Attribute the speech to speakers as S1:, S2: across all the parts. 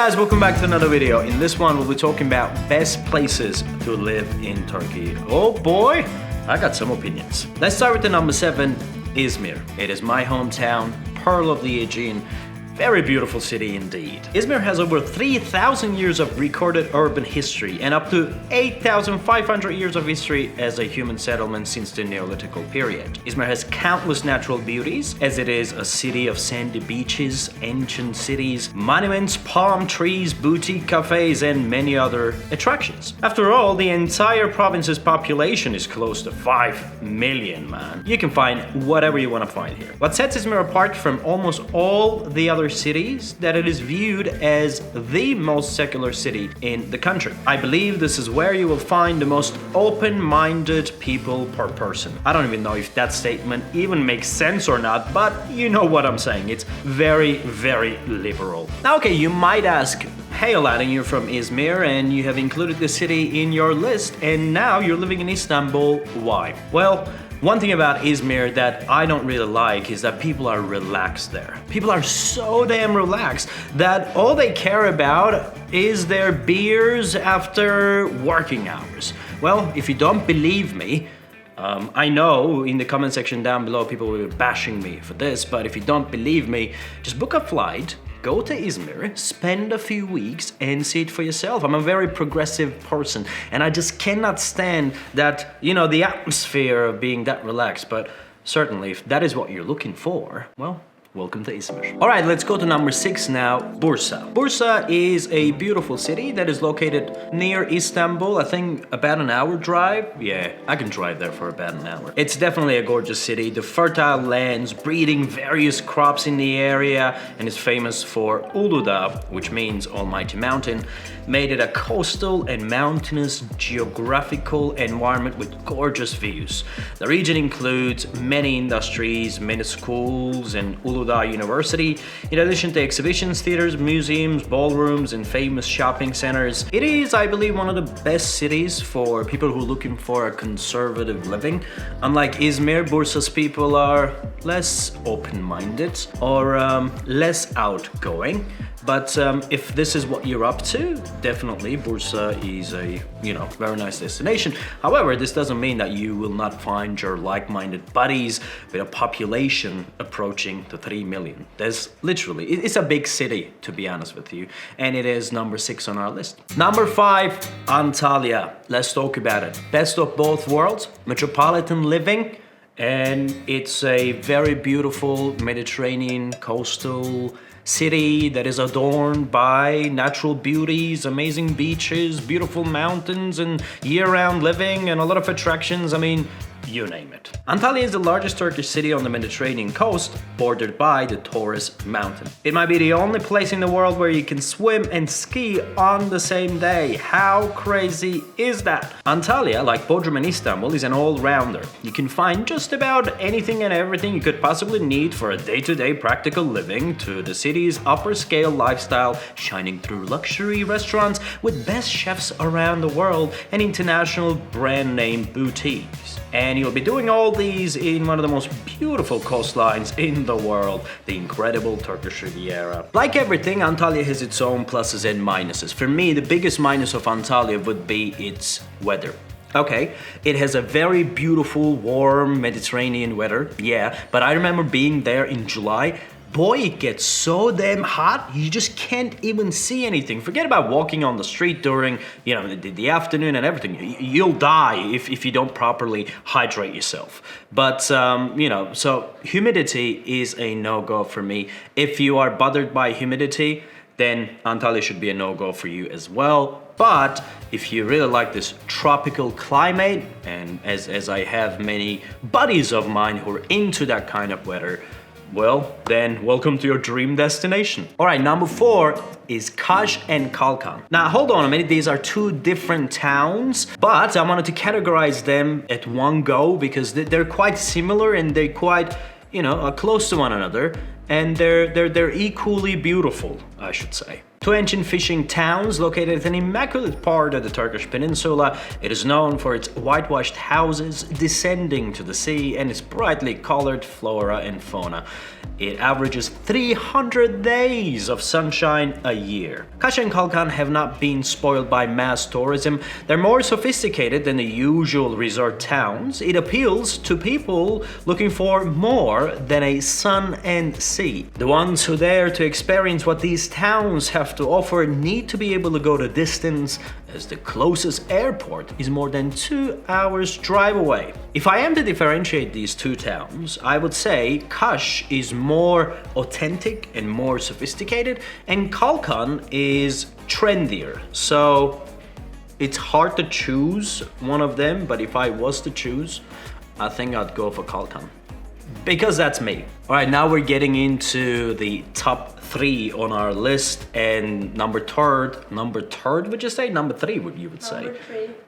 S1: Hey guys, welcome back to another video. In this one, we'll be talking about best places to live in Turkey. Oh boy, I got some opinions. Let's start with the number 7, Izmir. It is my hometown, pearl of the Aegean. Very beautiful city indeed. Izmir has over 3,000 years of recorded urban history and up to 8,500 years of history as a human settlement since the Neolithical period. Izmir has countless natural beauties, as it is a city of sandy beaches, ancient cities, monuments, palm trees, boutique cafes, and many other attractions. After all, the entire province's population is close to 5 million, man. You can find whatever you want to find here. What sets Izmir apart from almost all the other cities that it is viewed as the most secular city in the country. I believe this is where you will find the most open-minded people per person. I don't even know if that statement even makes sense or not, but you know what I'm saying. It's very, very liberal. Now, okay, you might ask, hey Aladdin, you're from Izmir and you have included the city in your list and now you're living in Istanbul. Why? Well, one thing about Izmir that I don't really like is that people are relaxed there. People are so damn relaxed that all they care about is their beers after working hours. Well, if you don't believe me, I know in the comment section down below people will be bashing me for this, but if you don't believe me, just book a flight, go to Izmir, spend a few weeks and see it for yourself. I'm a very progressive person and I just cannot stand that, the atmosphere of being that relaxed. But certainly if that is what you're looking for, well, welcome to Izmir. All right, let's go to number 6 now, Bursa. Bursa is a beautiful city that is located near Istanbul. I think about an hour drive. Yeah, I can drive there for about an hour. It's definitely a gorgeous city. The fertile lands, breeding various crops in the area, and is famous for Uludağ, which means Almighty Mountain, made it a coastal and mountainous geographical environment with gorgeous views. The region includes many industries, many schools, and Uludağ University, in addition to exhibitions, theaters, museums, ballrooms, and famous shopping centers. It is, I believe, one of the best cities for people who are looking for a conservative living. Unlike Izmir, Bursa's people are less open-minded or less outgoing. But if this is what you're up to, definitely Bursa is a, very nice destination. However, this doesn't mean that you will not find your like-minded buddies with a population approaching the 3 million. There's literally, it's a big city, to be honest with you, and it is number 6 on our list. Number 5, Antalya. Let's talk about it. Best of both worlds, metropolitan living, and it's a very beautiful Mediterranean coastal city that is adorned by natural beauties, amazing beaches, beautiful mountains, and year-round living, and a lot of attractions. I mean, you name it. Antalya is the largest Turkish city on the Mediterranean coast, bordered by the Taurus mountain. It might be the only place in the world where you can swim and ski on the same day. How crazy is that? Antalya, like Bodrum and Istanbul, is an all-rounder. You can find just about anything and everything you could possibly need for a day-to-day practical living to the city's upper-scale lifestyle, shining through luxury restaurants with best chefs around the world and international brand-name boutiques. And you'll be doing all these in one of the most beautiful coastlines in the world, the incredible Turkish Riviera. Like everything, Antalya has its own pluses and minuses. For me, the biggest minus of Antalya would be its weather. Okay, it has a very beautiful, warm Mediterranean weather, yeah, but I remember being there in July. Boy, it gets so damn hot, you just can't even see anything. Forget about walking on the street during, the afternoon and everything. You'll die if you don't properly hydrate yourself. But, so humidity is a no-go for me. If you are bothered by humidity, then Antalya should be a no-go for you as well. But if you really like this tropical climate, and as I have many buddies of mine who are into that kind of weather, well, then welcome to your dream destination. All right, number 4 is Kaş and Kalkan. Now, hold on a minute. These are 2 different towns, but I wanted to categorize them at one go because they're quite similar and they're quite, close to one another, and they're equally beautiful, I should say. Two ancient fishing towns located in an immaculate part of the Turkish peninsula. It is known for its whitewashed houses descending to the sea and its brightly colored flora and fauna. It averages 300 days of sunshine a year. Kaş and Kalkan have not been spoiled by mass tourism. They're more sophisticated than the usual resort towns. It appeals to people looking for more than a sun and sea. The ones who dare to experience what these towns have to offer need to be able to go the distance, as the closest airport is more than 2 hours drive away. If I am to differentiate these two towns, I would say Kaş is more authentic and more sophisticated, and Kalkan is trendier. So it's hard to choose one of them, but if I was to choose, I think I'd go for Kalkan. Because that's me. Alright, now we're getting into the top 3 on our list, and number third would you say? Number 3 would you would say?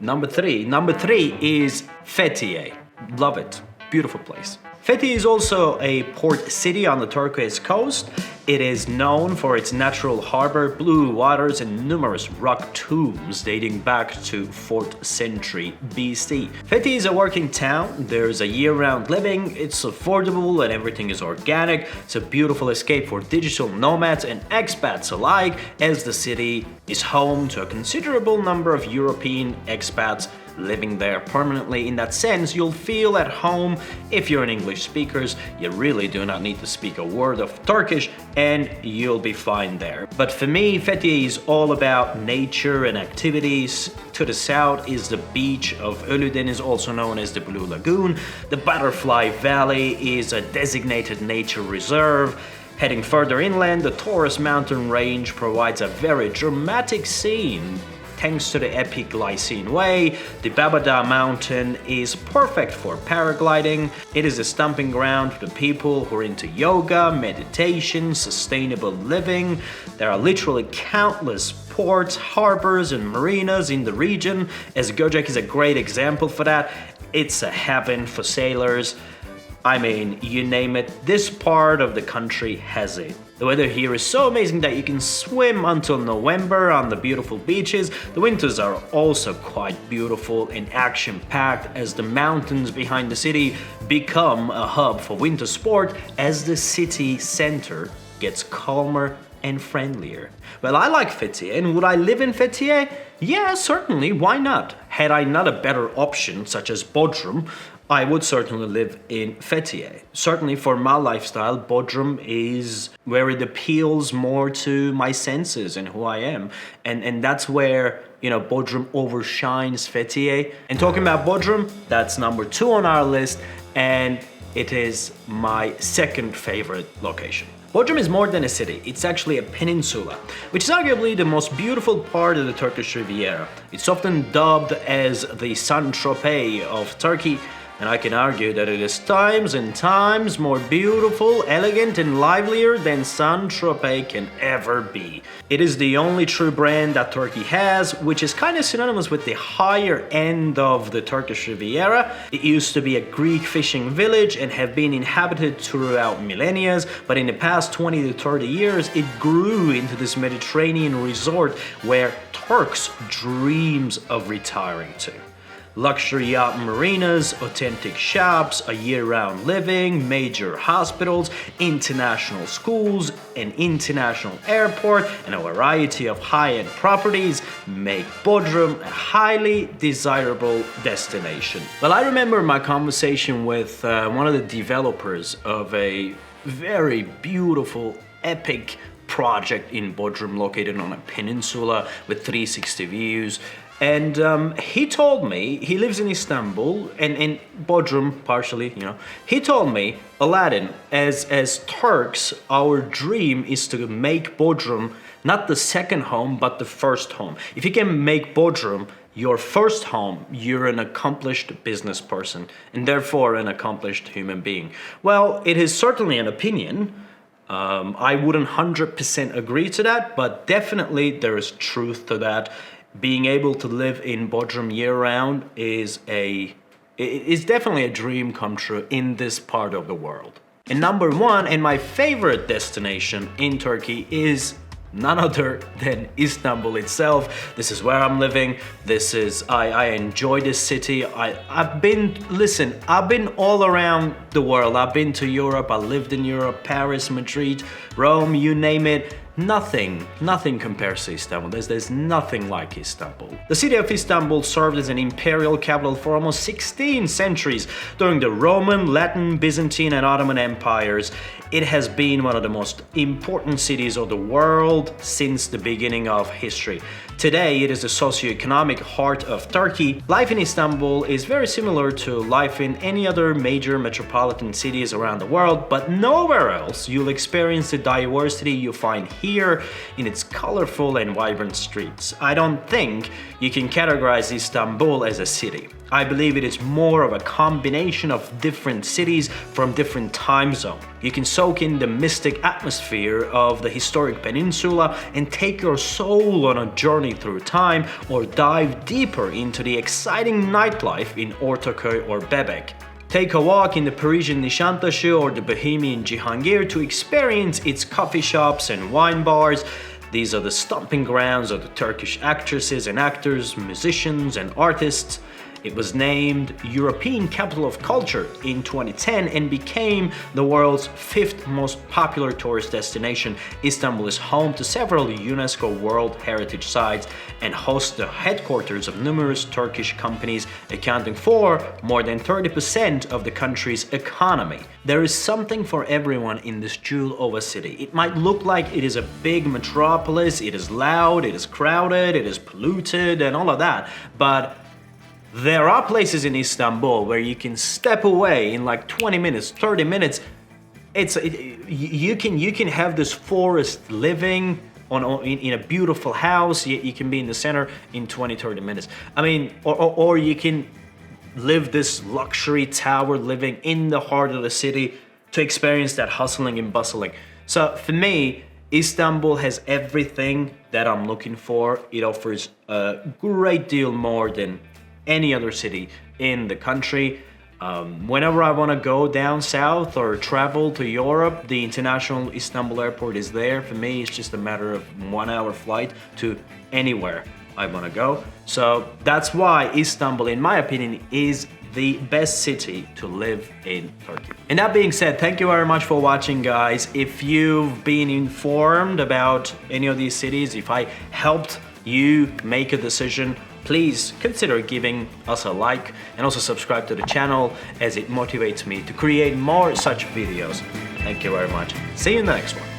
S1: Number 3 is Fethiye. Love it. Beautiful place. Fethiye is also a port city on the Turkish coast. It is known for its natural harbor, blue waters, and numerous rock tombs dating back to 4th century BC. Fethiye is a working town. There's a year-round living. It's affordable and everything is organic. It's a beautiful escape for digital nomads and expats alike, as the city is home to a considerable number of European expats living there permanently. In that sense, you'll feel at home. If you're an English speaker, you really do not need to speak a word of Turkish and you'll be fine there. But for me, Fethiye is all about nature and activities. To the south is the beach of Ölüdeniz, also known as the Blue Lagoon. The Butterfly Valley is a designated nature reserve. Heading further inland, the Taurus mountain range provides a very dramatic scene. Thanks to the epic Lycine Way, the Babada mountain is perfect for paragliding. It is a stomping ground for the people who are into yoga, meditation, sustainable living. There are literally countless ports, harbors, and marinas in the region, as Göcek is a great example for that. It's a heaven for sailors. I mean, you name it, this part of the country has it. The weather here is so amazing that you can swim until November on the beautiful beaches. The winters are also quite beautiful and action-packed, as the mountains behind the city become a hub for winter sport as the city center gets calmer and friendlier. Well, I like Fethiye, and would I live in Fethiye? Yeah, certainly, why not? Had I not a better option, such as Bodrum, I would certainly live in Fethiye. Certainly for my lifestyle, Bodrum is where it appeals more to my senses and who I am. And that's where, Bodrum overshines Fethiye. And talking about Bodrum, that's number 2 on our list, and it is my second favorite location. Bodrum is more than a city, it's actually a peninsula, which is arguably the most beautiful part of the Turkish Riviera. It's often dubbed as the Saint Tropez of Turkey, and I can argue that it is times and times more beautiful, elegant, and livelier than Saint Tropez can ever be. It is the only true brand that Turkey has, which is kind of synonymous with the higher end of the Turkish Riviera. It used to be a Greek fishing village and have been inhabited throughout millennia, but in the past 20 to 30 years, it grew into this Mediterranean resort where Turks dreams of retiring to. Luxury yacht marinas, authentic shops, a year-round living, major hospitals, international schools, an international airport, and a variety of high-end properties make Bodrum a highly desirable destination. Well, I remember my conversation with one of the developers of a very beautiful, epic project in Bodrum located on a peninsula with 360 views. And he told me, he lives in Istanbul and in Bodrum partially, He told me, Aladdin, as Turks, our dream is to make Bodrum not the second home, but the first home. If you can make Bodrum your first home, you're an accomplished business person and therefore an accomplished human being. Well, it is certainly an opinion. I wouldn't 100% agree to that, but definitely there is truth to that. Being able to live in Bodrum year-round is definitely a dream come true in this part of the world. And number 1, and my favorite destination in Turkey, is none other than Istanbul itself. This is where I'm living. I enjoy this city. I've been all around the world. I've been to Europe, I lived in Europe, Paris, Madrid, Rome, you name it. Nothing compares to Istanbul. There's nothing like Istanbul. The city of Istanbul served as an imperial capital for almost 16 centuries during the Roman, Latin, Byzantine and Ottoman empires. It has been one of the most important cities of the world since the beginning of history. Today, it is the socio-economic heart of Turkey. Life in Istanbul is very similar to life in any other major metropolitan cities around the world, but nowhere else you'll experience the diversity you find here in its colorful and vibrant streets. I don't think you can categorize Istanbul as a city. I believe it is more of a combination of different cities from different time zones. You can soak in the mystic atmosphere of the historic peninsula and take your soul on a journey through time, or dive deeper into the exciting nightlife in Ortaköy or Bebek. Take a walk in the Parisian Nişantaşı or the Bohemian Cihangir to experience its coffee shops and wine bars. These are the stomping grounds of the Turkish actresses and actors, musicians and artists. It was named European Capital of Culture in 2010 and became the world's 5th most popular tourist destination. Istanbul is home to several UNESCO World Heritage Sites and hosts the headquarters of numerous Turkish companies, accounting for more than 30% of the country's economy. There is something for everyone in this jewel of a city. It might look like it is a big metropolis, it is loud, it is crowded, it is polluted and all of that, but there are places in Istanbul where you can step away in like 20 minutes, 30 minutes. You can have this forest living in a beautiful house. You can be in the center in 20, 30 minutes. I mean, or you can live this luxury tower living in the heart of the city to experience that hustling and bustling. So for me, Istanbul has everything that I'm looking for. It offers a great deal more than any other city in the country. Whenever I want to go down south or travel to Europe, the international Istanbul airport is there. For me, it's just a matter of 1 hour flight to anywhere I want to go. So that's why Istanbul, in my opinion, is the best city to live in Turkey. And that being said, thank you very much for watching, guys. If you've been informed about any of these cities, if I helped you make a decision, please consider giving us a like and also subscribe to the channel, as it motivates me to create more such videos. Thank you very much. See you in the next one.